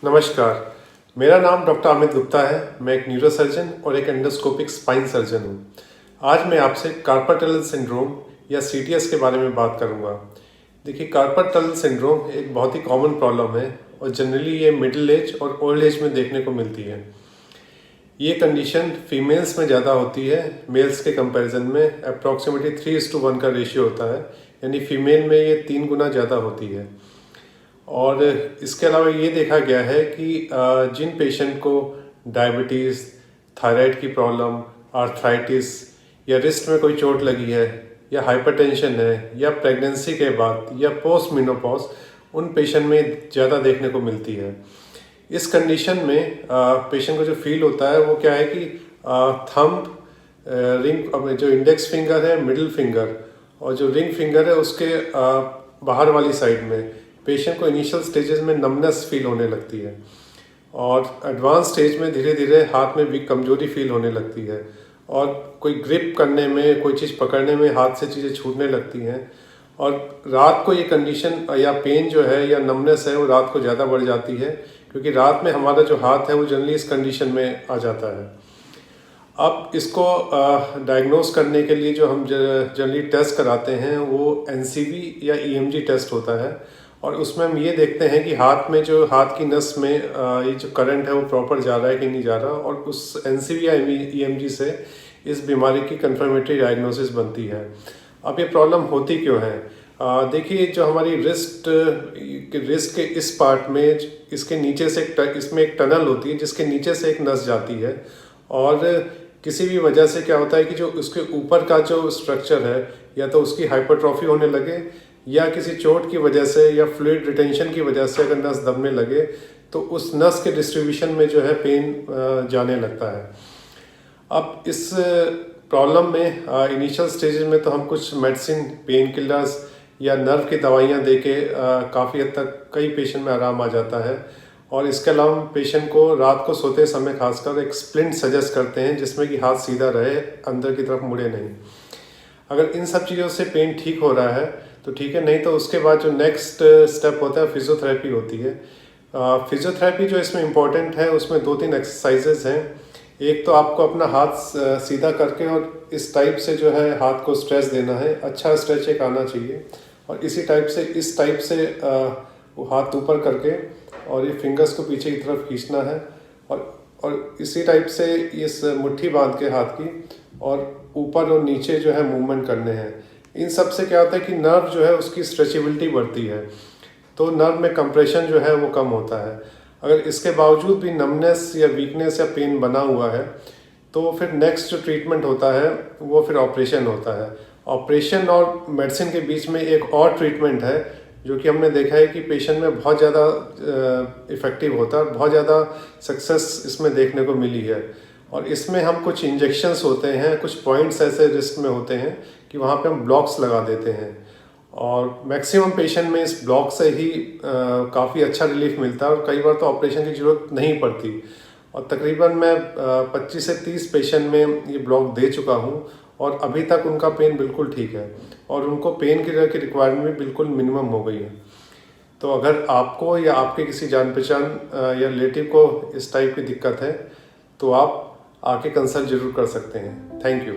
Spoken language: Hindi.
नमस्कार, मेरा नाम डॉक्टर अमित गुप्ता है। मैं एक न्यूरोसर्जन और एक एंडोस्कोपिक स्पाइन सर्जन हूँ। आज मैं आपसे कार्पल टनल सिंड्रोम या सीटीएस के बारे में बात करूँगा। देखिए, कार्पल टनल सिंड्रोम एक बहुत ही कॉमन प्रॉब्लम है और जनरली ये मिडिल एज और ओल्ड एज में देखने को मिलती है। ये कंडीशन फीमेल्स में ज़्यादा होती है, मेल्स के कंपैरिजन में अप्रॉक्सीमेटली 3:1 का रेशियो होता है, यानी फीमेल में ये 3 गुना ज़्यादा होती है। और इसके अलावा ये देखा गया है कि जिन पेशेंट को डायबिटीज़, थायराइड की प्रॉब्लम, आर्थराइटिस या रिस्ट में कोई चोट लगी है या हाइपरटेंशन है या प्रेगनेंसी के बाद या पोस्ट मेनोपॉज, उन पेशेंट में ज़्यादा देखने को मिलती है। इस कंडीशन में पेशेंट को जो फील होता है वो क्या है कि थंब, रिंग, जो इंडेक्स फिंगर है, मिडिल फिंगर और जो रिंग फिंगर है उसके बाहर वाली साइड में पेशेंट को इनिशियल स्टेजेस में नमनेस फील होने लगती है और एडवांस स्टेज में धीरे धीरे हाथ में भी कमजोरी फील होने लगती है और कोई ग्रिप करने में, कोई चीज़ पकड़ने में हाथ से चीज़ें छूटने लगती हैं। और रात को ये कंडीशन या पेन जो है या नमनेस है वो रात को ज़्यादा बढ़ जाती है, क्योंकि रात में हमारा जो हाथ है वो जनरली इस कंडीशन में आ जाता है। अब इसको डायग्नोस करने के लिए जो हम जनरली टेस्ट कराते हैं वो एनसीवी या ईएमजी टेस्ट होता है और उसमें हम ये देखते हैं कि हाथ में जो हाथ की नस में ये जो करंट है वो प्रॉपर जा रहा है कि नहीं जा रहा, और उस एनसीवी या ईएमजी से इस बीमारी की कंफर्मेटरी डायग्नोसिस बनती है। अब ये प्रॉब्लम होती क्यों है? देखिए, जो हमारी रिस्ट के इस पार्ट में, इसके नीचे से इसमें एक टनल होती है जिसके नीचे से एक नस जाती है और किसी भी वजह से क्या होता है कि जो उसके ऊपर का जो स्ट्रक्चर है या तो उसकी हाइपरट्रॉफी होने लगे या किसी चोट की वजह से या फ्लूइड रिटेंशन की वजह से अगर नस दबने लगे तो उस नस के डिस्ट्रीब्यूशन में जो है पेन जाने लगता है। अब इस प्रॉब्लम में इनिशियल स्टेजेस में तो हम कुछ मेडिसिन, पेन किलर्स या नर्व की दवाइयाँ दे के काफ़ी हद तक कई पेशेंट में आराम आ जाता है। और इसके अलावा हम पेशेंट को रात को सोते समय खासकर एक स्प्लिंट सजेस्ट करते हैं जिसमें कि हाथ सीधा रहे, अंदर की तरफ मुड़े नहीं। अगर इन सब चीज़ों से पेन ठीक हो रहा है तो ठीक है, नहीं तो उसके बाद जो नेक्स्ट स्टेप होता है फिजियोथेरेपी होती है। फिजियोथेरेपी जो इसमें इम्पोर्टेंट है उसमें 2-3 एक्सरसाइजेज हैं। एक तो आपको अपना हाथ सीधा करके और इस टाइप से जो है हाथ को स्ट्रेच देना है, अच्छा स्ट्रेच एक आना चाहिए, और इसी टाइप से इस टाइप से वो हाथ ऊपर करके और ये फिंगर्स को पीछे की तरफ खींचना है और इसी टाइप से इस मुट्ठी बांध के हाथ की और ऊपर और नीचे जो है मूवमेंट करने हैं। इन सब से क्या होता है कि नर्व जो है उसकी स्ट्रेचेबिलिटी बढ़ती है, तो नर्व में कंप्रेशन जो है वो कम होता है। अगर इसके बावजूद भी नमनेस या वीकनेस या पेन बना हुआ है तो फिर नेक्स्ट जो ट्रीटमेंट होता है वो फिर ऑपरेशन होता है। ऑपरेशन और मेडिसिन के बीच में एक और ट्रीटमेंट है जो कि हमने देखा है कि पेशेंट में बहुत ज़्यादा इफ़ेक्टिव होता है, बहुत ज़्यादा सक्सेस इसमें देखने को मिली है। और इसमें हम कुछ इंजेक्शंस होते हैं, कुछ पॉइंट्स ऐसे रिस्ट में होते हैं कि वहाँ पे हम ब्लॉक्स लगा देते हैं और मैक्सिमम पेशेंट में इस ब्लॉक से ही काफ़ी अच्छा रिलीफ मिलता है और कई बार तो ऑपरेशन की ज़रूरत नहीं पड़ती। और तकरीबन मैं 25 से 30 पेशेंट में ये ब्लॉक दे चुका हूँ और अभी तक उनका पेन बिल्कुल ठीक है और उनको पेन किलर की रिक्वायरमेंट भी बिल्कुल मिनिमम हो गई है। तो अगर आपको या आपके किसी जान पहचान या रिलेटिव को इस टाइप की दिक्कत है तो आप आके कंसल्ट जरूर कर सकते हैं। Thank you.